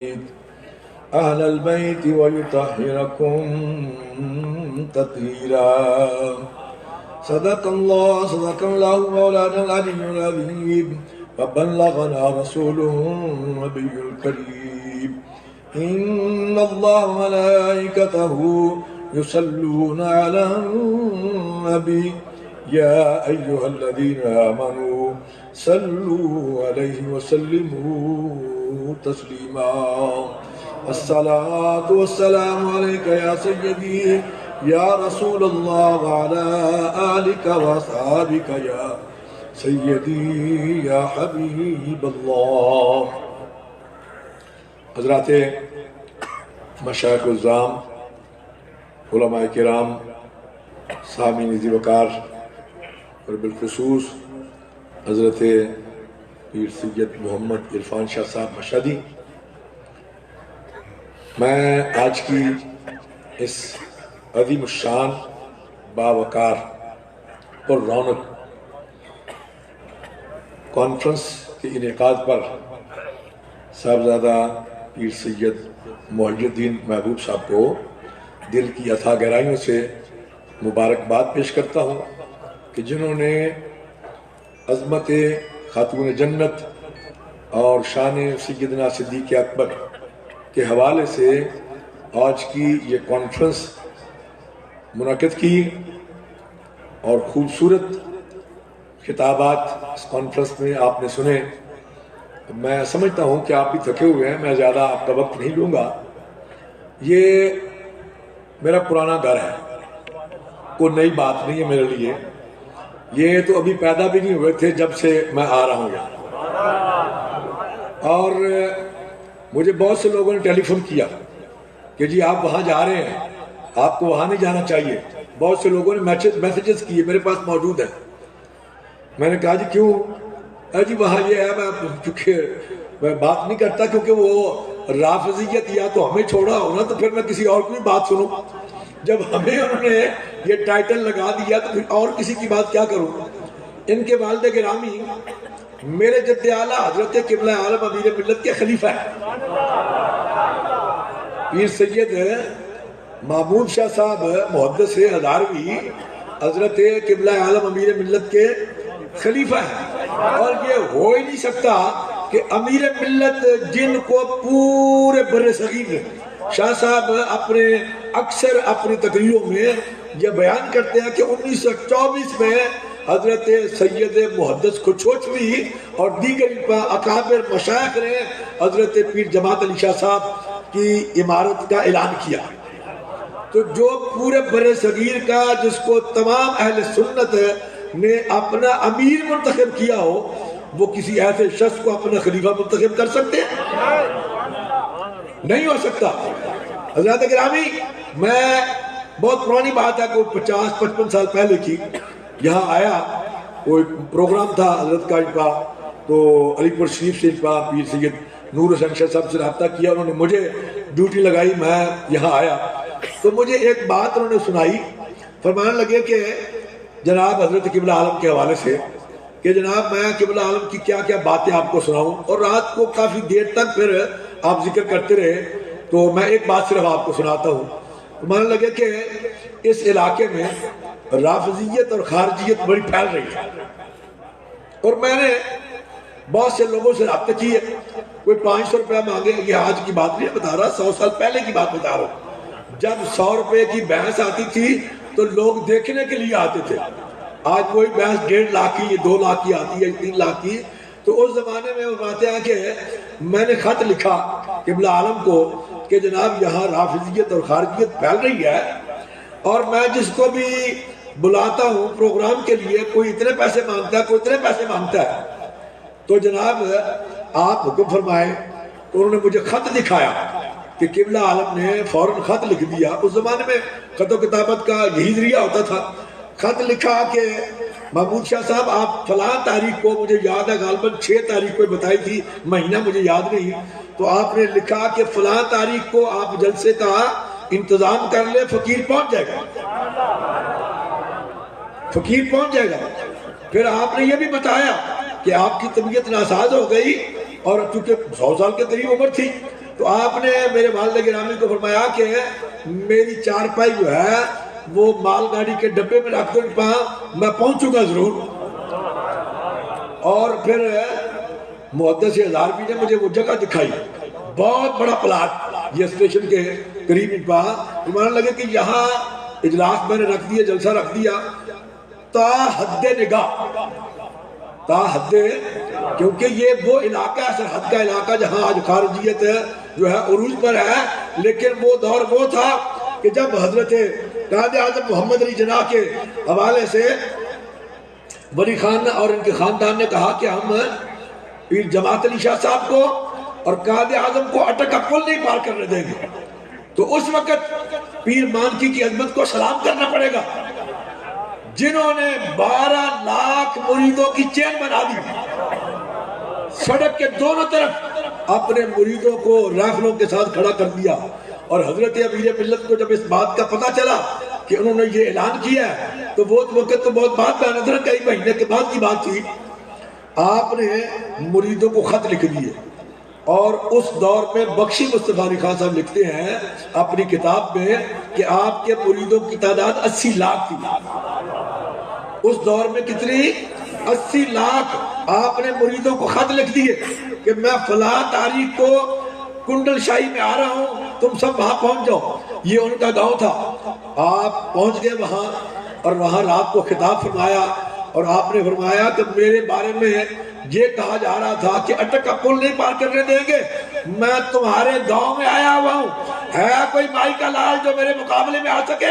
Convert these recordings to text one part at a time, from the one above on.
أهل البيت ويطهركم تطهيرا. صدق الله مولانا العلي العظيم وبلغنا رسوله النبي الكريم. إن الله وملائكته يصلون على النبي يا أيها الذين آمنوا صلوا عليه وسلموا تسليما. الصلاة والسلام عليك يا سيدي يا رسول الله وعلى آلك وأصحابك يا سیدی یا حبیب اللہ. حضرات مشائخ الزام، علماء کرام، سامعین ذی وقار اور بالخصوص حضرت پیر سید محمد عرفان شاہ صاحب مشہدی، میں آج کی اس عظیم الشان باوقار اور رونق کانفرنس کے انعقاد پر صاحبزادہ پیر سید محی الدین محبوب صاحب کو دل کی اتھاہ گہرائیوں سے مبارکباد پیش کرتا ہوں کہ جنہوں نے عظمت خاتون جنت اور شان سیدنا صدیق اکبر کے حوالے سے آج کی یہ کانفرنس منعقد کی اور خوبصورت خطابات اس کانفرنس میں آپ نے سنے. میں سمجھتا ہوں کہ آپ بھی تھکے ہوئے ہیں، میں زیادہ آپ کا وقت نہیں لوں گا. یہ میرا پرانا گھر ہے، کوئی نئی بات نہیں ہے میرے لیے. یہ تو ابھی پیدا بھی نہیں ہوئے تھے جب سے میں آ رہا ہوں یہاں. اور مجھے بہت سے لوگوں نے ٹیلی فون کیا کہ جی آپ وہاں جا رہے ہیں، آپ کو وہاں نہیں جانا چاہیے. بہت سے لوگوں نے میسیجز کیے، میرے پاس موجود ہیں. میں نے کہا جی کیوں؟ جی وہاں یہ ہے، میں بات نہیں کرتا کیونکہ وہ رافضیت یا تو ہمیں چھوڑا ہونا تو پھر میں کسی اور کی بات سنوں. جب ہمیں انہوں نے یہ ٹائٹل لگا دیا تو پھر اور کسی کی بات کیا کروں. ان کے والد گرامی میرے جد اعلیٰ حضرت قبلہ عالم امیر ملت کے خلیفہ ہیں، پیر سید محمود شاہ صاحب محدث ہزاروی حضرت قبلہ عالم امیر ملت کے خلیفہ ہے. اور یہ ہو ہی نہیں سکتا کہ امیر ملت جن کو پورے بر صغیر شاہ صاحب اکثر اپنی تقریروں میں یہ بیان کرتے ہیں کہ 1924 میں حضرت سید محدث کھچوچوی اور دیگر اکابر مشائخ نے حضرت پیر جماعت علی شاہ صاحب کی عمارت کا اعلان کیا. تو جو پورے بر صغیر کا جس کو تمام اہل سنت نے اپنا امیر منتخب کیا ہو، وہ کسی ایسے شخص کو اپنا خلیفہ منتخب کر سکتے ہیں؟ نہیں ہو سکتا. حضرات گرامی، میں بہت پرانی بات ہے، کوئی 50-55 سال پہلے کی، یہاں آیا، کوئی پروگرام تھا حضرت کا، تو علی پور شریف سے پیر سید نور حسین شاہ صاحب سے رابطہ کیا. انہوں نے مجھے ڈیوٹی لگائی، میں یہاں آیا تو مجھے ایک بات انہوں نے سنائی. فرمانے لگے کہ جناب حضرت قبلہ عالم کے حوالے سے کہ جناب میں قبلہ عالم کی کیا کیا باتیں آپ کو سناؤں. اور رات کو کافی دیر تک پھر آپ ذکر کرتے رہے، تو میں ایک بات صرف آپ کو سناتا ہوں. فرمانے لگے کہ اس علاقے میں رافضیت اور خارجیت بڑی پھیل رہی ہے، اور میں نے بہت سے لوگوں سے رابطہ کیے. کوئی 500 روپیہ مانگے، یہ آج کی بات نہیں بتا رہا، 100 سال پہلے کی بات بتا رہا ہوں. جب 100 روپے کی بحث آتی تھی تو لوگ دیکھنے کے لیے آتے تھے. آج کوئی بحث 1.5 لاکھ کی، 2 لاکھ کی آتی ہے، 3 لاکھ کی. تو اس زمانے میں وہ باتیں ہیں کہ میں نے خط لکھا قبلہ عالم کو کہ جناب یہاں رافضیت اور خارجیت پھیل رہی ہے، اور میں جس کو بھی بلاتا ہوں پروگرام کے لیے، کوئی اتنے پیسے مانگتا ہے، کوئی اتنے پیسے مانگتا ہے. تو جناب آپ حکم فرمائیں. تو انہوں نے مجھے خط دکھایا کہ قبلہ عالم نے فوراً خط لکھ دیا. اس زمانے میں خط و کتابت کا یہی ذریعہ ہوتا تھا. خط لکھا کہ محمود شاہ صاحب آپ فلاں تاریخ کو، مجھے یاد ہے غالباً 6 تاریخ کو بتائی تھی، مہینہ مجھے یاد نہیں، تو آپ نے لکھا کہ فلاں تاریخ کو آپ جلسے کا انتظام کر لیں، فقیر پہنچ جائے گا. فقیر پہنچ جائے گا. پھر آپ نے یہ بھی بتایا کہ آپ کی طبیعت ناساز ہو گئی، اور چونکہ 100 سال کے قریب عمر تھی، تو آپ نے میرے والد گرامی کو فرمایا کہ میری چارپائی جو ہے وہ مال گاڑی کے ڈبے میں رکھ دو، میں پہنچوں گا ضرور۔ اور پھر محدث ہزاروی نے مجھے وہ جگہ دکھائی، بہت بڑا پلاٹ یہ اسٹیشن کے قریب ایمان لگے کہ یہاں اجلاس میں نے رکھ دیا، جلسہ رکھ دیا تا حد نگاہ، تا حد، کیونکہ یہ وہ علاقہ ہے سرحد کا علاقہ جہاں آج خارجیت جو ہے عروج پر ہے، لیکن وہ دور وہ تھا کہ جب حضرت قائد اعظم محمد علی جناح کے حوالے سے ولی خان اور ان کے خاندان نے کہا کہ ہم پیر جماعت علی شاہ صاحب کو اور قائد اعظم کو اٹک کا پل نہیں پار کرنے دیں گے، تو اس وقت پیر مانکی کی عظمت کو سلام کرنا پڑے گا، جنہوں نے 12 لاکھ مریدوں کی چین بنا دی، سڑک کے دونوں طرف اپنے مریدوں کو رائفلوں کے ساتھ کھڑا کر دیا۔ اور حضرت امیر ملت کو جب اس بات کا پتہ چلا کہ انہوں نے یہ اعلان کیا ہے تو وہ وقت تو بہت بات بیان تھا، کئی مہینے کے بعد کی بات تھی، آپ نے مریدوں کو خط لکھ دیے۔ اور اس دور میں بخشی مصطفیٰ علی خان صاحب لکھتے ہیں اپنی کتاب میں کہ آپ کے مریدوں کی تعداد 80 لاکھ تھی۔ اس دور میں کتنی؟ 80 لاکھ۔ آپ نے مریدوں کو خط لکھ دیے کہ میں فلاں تاریخ کو کنڈل شاہی میں آ رہا ہوں، تم سب وہاں پہنچ جاؤ۔ یہ ان کا گاؤں تھا۔ آپ پہنچ گئے وہاں اور وہاں رات کو خطاب فرمایا، اور آپ نے فرمایا کہ میرے بارے میں یہ کہا جا رہا تھا کہ اٹک کا پل نہیں پار کرنے دیں گے، میں تمہارے گاؤں میں آیا ہوا ہوں، ہے کوئی مائی کا لال جو میرے مقابلے میں آ سکے؟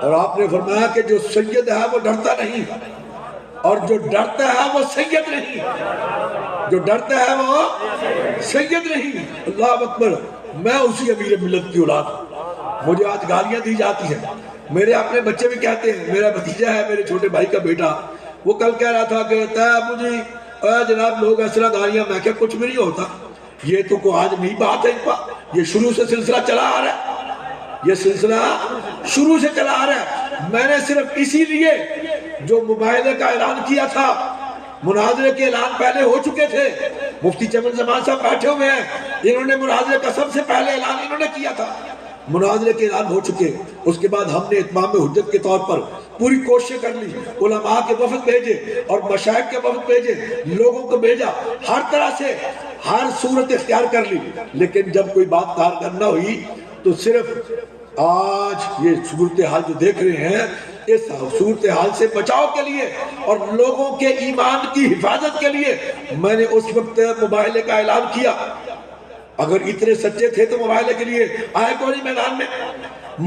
اور آپ نے فرمایا کہ جو سید ہے وہ ڈرتا نہیں، اور جو ڈرتا ہے وہ سید نہیں، جو ڈرتا ہے وہ سید نہیں۔ اللہ اکبر۔ میں اسی امیر ملت کی اولاد ہوں، مجھے آج گالیاں دی جاتی ہیں، میرے اپنے بچے بھی کہتے ہیں، میرا بھتیجا ہے میرے چھوٹے بھائی کا بیٹا، وہ کل کہہ رہا تھا کہ مجھے جناب لوگ اس طرح گالیاں، میں کہا کچھ بھی نہیں ہوتا، یہ تو کوئی آج نہیں بات ہے، یہ شروع سے سلسلہ چلا آ رہا ہے، یہ سلسلہ شروع سے چلا آ رہا ہے۔ میں نے صرف اسی لیے جو مباحثے کا اعلان کیا تھا، مناظرے کے اعلان پہلے ہو چکے تھے، مفتی چمن زمان صاحب بیٹھے ہوئے ہیں، انہوں نے مناظرے کا سب سے پہلے اعلان انہوں نے کیا تھا، مناظرے کے اعلان ہو چکے۔ اس کے بعد ہم نے اتمام حجت کے طور پر پوری کوشش کر لی، علماء کے وفد بھیجے اور مشائخ کے وفد بھیجے، لوگوں کو بھیجا، ہر طرح سے ہر صورت اختیار کر لی، لیکن جب کوئی بات کارگر نہ ہوئی تو صرف آج یہ صورتحال جو دیکھ رہے ہیں، اس صورتحال سے بچاؤ کے لیے اور لوگوں کے ایمان کی حفاظت کے لیے میں نے اس وقت مباحثے کا اعلان کیا۔ اگر اتنے سچے تھے تو مباحثے کے لیے آئے کون نہیں میدان میں؟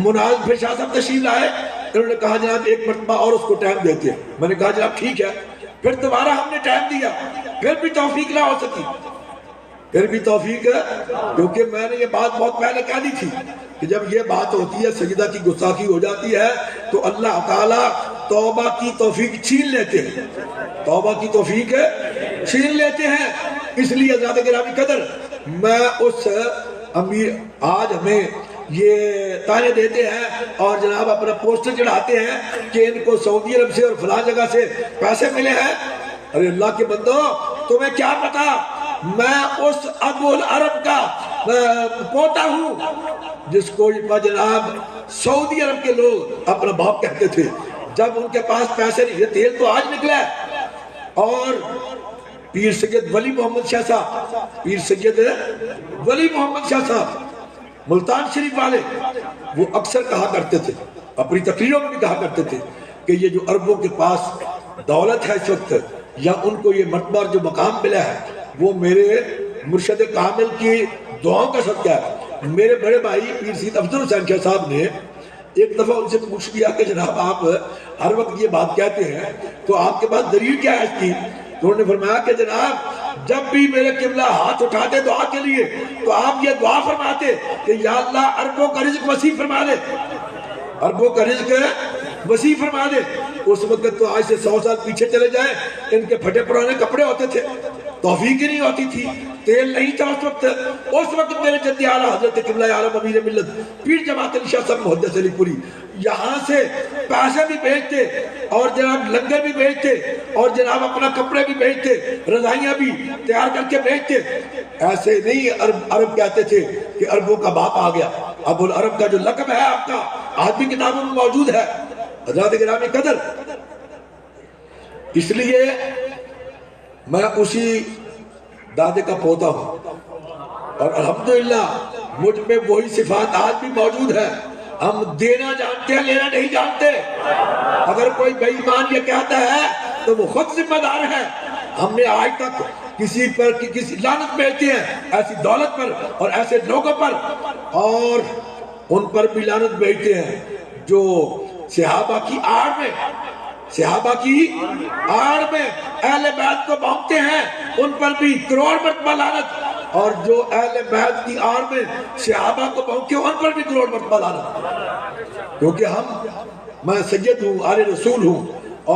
مناظر پھر شاہ صاحب تشریف لائے، انہوں نے کہا جناب ایک مرتبہ اور اس کو ٹائم دیتے ہیں، میں نے کہا جناب ٹھیک ہے، پھر دوبارہ ہم نے ٹائم دیا، پھر بھی توفیق نہ ہو سکی، پھر بھی توفیق ہے، کیونکہ میں نے یہ بات بہت پہلے کہہ دی تھی کہ جب یہ بات ہوتی ہے سجدہ کی گستاخی ہو جاتی ہے تو اللہ تعالیٰ توبہ کی توفیق چھین لیتے ہیں، توبہ کی توفیق چھین لیتے ہیں۔ اس لیے حضرات گرامی قدر، میں اس امیر آج ہمیں یہ تانے دیتے ہیں اور جناب اپنا پوسٹر چڑھاتے ہیں کہ ان کو سعودی عرب سے اور فلاں جگہ سے پیسے ملے ہیں۔ ارے اللہ کے بندو، تمہیں کیا پتا میں اس ابو العرب کا پوتا ہوں جس کو جناب سعودی عرب کے لوگ اپنا باپ کہتے تھے، جب ان کے پاس پیسے نہیں، یہ تیل تو آج نکلا ہے۔ اور پیر سید ولی محمد شاہ صاحب، پیر سید ولی محمد شاہ صاحب ملتان شریف والے، وہ اکثر کہا کرتے تھے، اپنی تقریروں میں بھی کہا کرتے تھے کہ یہ جو عربوں کے پاس دولت ہے اس وقت، یا ان کو یہ مرتبہ جو مقام ملا ہے، وہ میرے مرشد کامل کی دعاؤں کا صدقہ ہے۔ میرے بڑے بھائی پیر سید افضل حسین شاہ صاحب نے ایک دفعہ ان سے پوچھ لیا کہ جناب آپ ہر وقت یہ بات کہتے ہیں تو آپ کے پاس دلیل کیا ہے اس کی؟ تو انہوں نے فرمایا کہ جناب جب بھی میرے قبلہ ہاتھ اٹھاتے دعا کے لیے تو آپ یہ دعا فرماتے کہ یا اللہ عربوں کا رزق وسیع فرما دے، عربوں کا رزق وسیع فرما دے۔ اس وقت تو آج سے 100 سال پیچھے چلے جائیں، ان کے پھٹے پرانے کپڑے ہوتے تھے، توفیق ہی نہیں ہوتی تھی، تیل نہیں تھا اس وقت میرے جد اعلیٰ حضرت قبلہ عالم امیر ملت پیر جماعت علی شاہ صاحب محدث علی پوری یہاں سے پیسے بھی بھیجتے اور جناب لنگر بھی بھیجتے اور جناب اپنا کپڑے بھی بھیجتے، رضائیاں بھی تیار کر کے بھیجتے. ایسے نہیں عرب کہتے تھے کہ عربوں کا باپ آ گیا. ابو العرب کا جو لقب ہے آپ کا آج بھی کتابوں میں موجود ہے. حضرات گرامی قدر، اس لیے میں اسی دادے کا پوتا ہوں اور الحمدللہ مجھ میں وہی صفات آج بھی موجود ہے. ہم دینا جانتے ہیں، لینا نہیں جانتے. اگر کوئی بے ایمان یہ کہتا ہے تو وہ خود ذمہ دار ہے. ہم نے آج تک کسی پر کسی لعنت بھیجتے ہیں ایسی دولت پر اور ایسے لوگوں پر، اور ان پر بھی لعنت بھیجتے ہیں جو صحابہ کی آڑ میں اہل بیت کو بھونکتے ہیں. ان پر بھی کروڑ مرتبہ لعنت، اور جو اہل بیت کی آڑ میں صحابہ کو بھونکتے ہیں ان پر بھی کروڑ مرتبہ لعنت. کیونکہ میں سید ہوں، آل رسول ہوں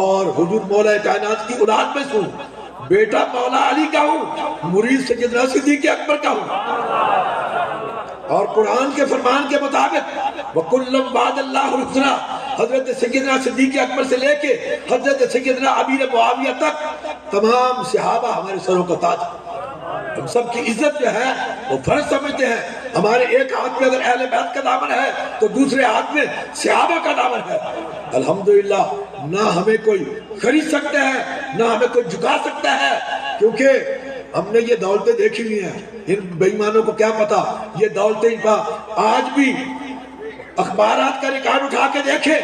اور حضور مولا کائنات کی اولاد میں ہوں، بیٹا مولا علی کا ہوں، مرید سیدنا صدیق اکبر کا ہوں. اور قرآن کے فرمان کے مطابق وَكُلًّا وَعَدَ اللَّهُ الْحُسْنَىٰ، حضرت سیدنا صدیق اکبر سے لے کے حضرت سیدنا امیر معاویہ تک تمام صحابہ ہمارے سروں کا تاج. ہم سب کی عزت جو ہے وہ فرض سمجھتے ہیں. ہمارے ایک ہاتھ میں اگر اہل بیت کا دامن ہے تو دوسرے ہاتھ میں صحابہ کا دامن ہے. الحمدللہ نہ ہمیں کوئی خرید سکتا ہے نہ ہمیں کوئی جھکا سکتا ہے، کیونکہ ہم نے یہ دولتیں دیکھی ہوئی ہیں. ان بے ایمانوں کو کیا پتا یہ دولتیں آج بھی اخبارات کا ریکارڈ اٹھا کے دیکھیں،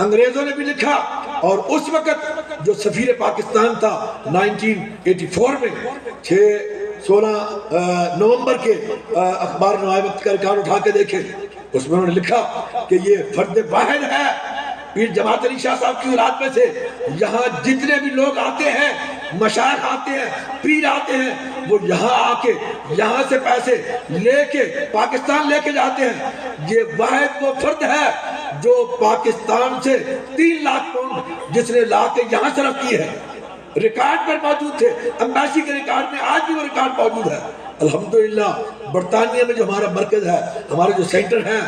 انگریزوں نے بھی لکھا. اور اس وقت جو سفیر پاکستان تھا 1984 میں 16 نومبر کے اخبار نوائے وقت کا ریکارڈ اٹھا کے دیکھیں، اس میں انہوں نے لکھا کہ یہ فرد واحد ہے پیر جماعت علی شاہ صاحب کی اولاد میں سے. یہاں جتنے بھی لوگ آتے ہیں، مشائخ آتے ہیں، پیر آتے ہیں، وہ یہاں آ کے یہاں سے پیسے لے کے پاکستان لے کے جاتے ہیں. یہ واحد وہ فرد ہے جو پاکستان سے 3 لاکھ پاؤنڈ جس نے لا کے یہاں صرف کی ہے. ریکارڈ پر موجود تھے، امبیسی کے ریکارڈ میں آج بھی وہ ریکارڈ موجود ہے. الحمدللہ برطانیہ میں جو ہمارا مرکز ہے، ہمارا جو سینٹر ہے،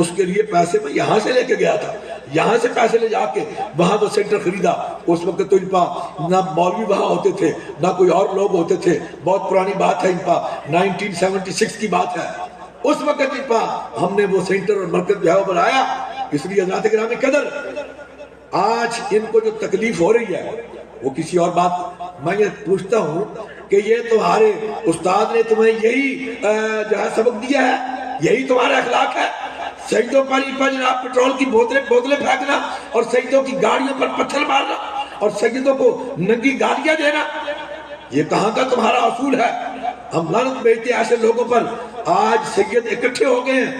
اس کے لیے پیسے میں یہاں سے لے کے گیا تھا. یہاں سے پیسے لے جا کے وہاں وہ سینٹر خریدا. اس وقت تو ان پا نہ مولوی وہاں ہوتے تھے نہ کوئی اور لوگ ہوتے تھے. بہت پرانی بات ہے، ان پا 1976 کی بات ہے. اس وقت ان پا ہم نے وہ سینٹر اور مرکز جو ہے وہ بنایا. اس لیے حضرات گرامی قدر، آج ان کو جو تکلیف ہو رہی ہے وہ کسی اور بات. میں یہ پوچھتا ہوں کہ یہ تمہارے استاد نے تمہیں یہی جو ہے سبق دیا ہے؟ یہی تمہارا اخلاق ہے؟ سجدوں پر جناب پیٹرول کی بوتلیں پھینکنا اور سجدوں کی گاڑیوں پر پتھر مارنا اور سجدوں کو ننگی گالیاں دینا، یہ کہاں کا تمہارا اصول ہے؟ ہم لعنت بھیجتے ہیں ایسے لوگوں پر. آج سید اکٹھے ہو گئے ہیں،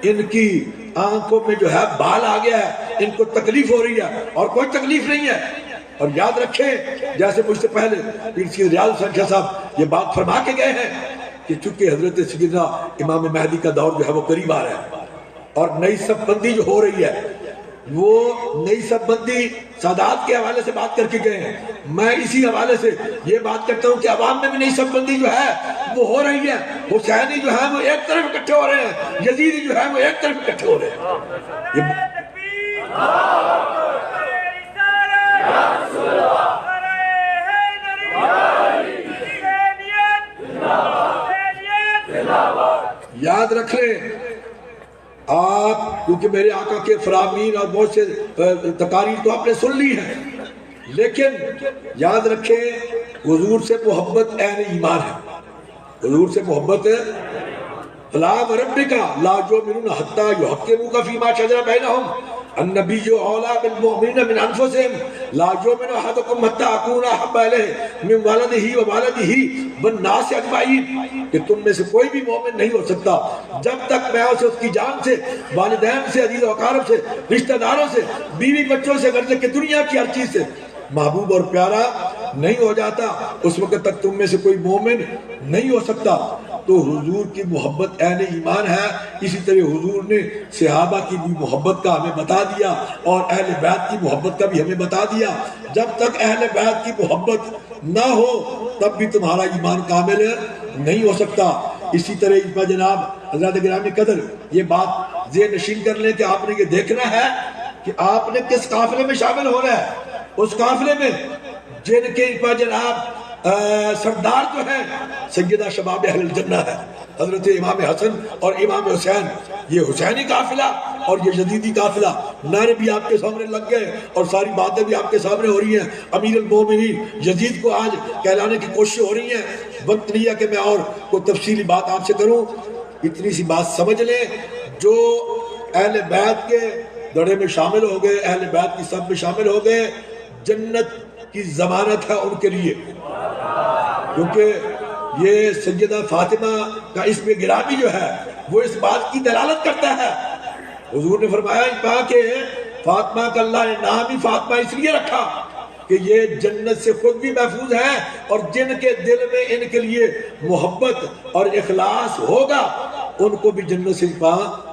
ان کی آنکھوں میں جو ہے بال آ گیا ہے، ان کو تکلیف ہو رہی ہے اور کوئی تکلیف نہیں ہے. اور یاد رکھیں، جیسے مجھ سے پہلے پیر سید ریاض حسین شاہ صاحب یہ بات فرما کے گئے ہیں کہ چونکہ حضرت سیدنا امام مہدی کا دور جو ہے وہ قریب آ رہا ہے اور نئی صف بندی جو ہو رہی ہے، وہ نئی صف بندی سادات کے حوالے سے بات کر کے گئے ہیں. میں اسی حوالے سے یہ بات کرتا ہوں کہ عوام میں بھی نئی صف بندی جو ہے وہ ہو رہی ہے. حسینی جو ہے وہ ایک طرف اکٹھے ہو رہے ہیں، یزیدی جو ہے وہ ایک طرف اکٹھے ہو رہے ہیں. یاد رکھ لیں آپ، کیونکہ میرے آقا کے فرامین اور بہت سے تقاریر تو آپ نے سن لی ہیں، لیکن یاد رکھیں حضور سے محبت عین ایمان ہے. حضور سے محبت فلا وربک لا یؤمنون حتی یحکموک فیما شجر بینہم النبی اولی بالمؤمنین من انفسہم لا یؤمن احدکم حتی اکون احب الیہ من ولدہ ووالدہ والناس اجمعین، کہ تم میں سے کوئی بھی مومن نہیں ہو سکتا جب تک میں اسے اس کی جان سے، والدین سے، عزیز و اقارب سے، رشتہ داروں سے، بیوی بچوں سے، غرض کہ دنیا کی ہر چیز سے محبوب اور پیارا نہیں ہو جاتا، اس وقت تک تم میں سے کوئی مومن نہیں ہو سکتا. تو حضور کی محبت عین ایمان ہے. اسی طرح حضور نے صحابہ کی بھی محبت کا ہمیں بتا دیا اور اہل بیت کی محبت کا بھی ہمیں بتا دیا. جب تک اہل بیت کی محبت نہ ہو تب بھی تمہارا ایمان کامل نہیں ہو سکتا۔ اسی طرح اس پر جناب حضرات گرامی قدر یہ بات ذہن نشین کر لیں کہ آپ نے یہ دیکھنا ہے کہ آپ نے کس قافلے میں شامل ہونا ہے، اس قافلے میں جن کے پر جناب سردار جو ہے سیدہ شباب اہل الجنہ ہے، حضرت امام حسن اور امام حسین۔ یہ حسینی قافلہ اور یہ یزیدی قافلہ، نعرے بھی آپ کے سامنے لگ گئے اور ساری باتیں بھی آپ کے سامنے ہو رہی ہیں۔ امیر المومنین یزید کو آج کہلانے کی کوشش ہو رہی ہیں۔ وقت نہیں ہے کہ میں اور کوئی تفصیلی بات آپ سے کروں، اتنی سی بات سمجھ لیں، جو اہل بیت کے دڑے میں شامل ہو گئے، اہل بیت کی صف میں شامل ہو گئے، جنت کی ضمانت ہے ان کے لیے، کیونکہ یہ سیدہ فاطمہ کا اسم گرامی جو ہے وہ اس بات کی دلالت کرتا ہے۔ حضور نے فرمایا کہ فاطمہ کا اللہ نے نام ہی فاطمہ اس لیے رکھا کہ یہ جنت سے خود بھی محفوظ ہے، اور جن کے دل میں ان کے لیے محبت اور اخلاص ہوگا ان کو بھی جنت سے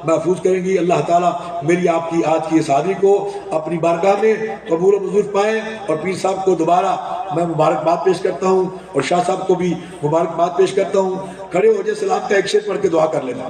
محفوظ کریں گی۔ اللہ تعالیٰ میری آپ کی آج کی اس حاضری کو اپنی بارگاہ میں قبول و منظور پائے، اور پیر صاحب کو دوبارہ میں مبارکباد پیش کرتا ہوں، اور شاہ صاحب کو بھی مبارکباد پیش کرتا ہوں۔ کھڑے ہو جائے، سلام کا ایک شعر پڑھ کے دعا کر لینا۔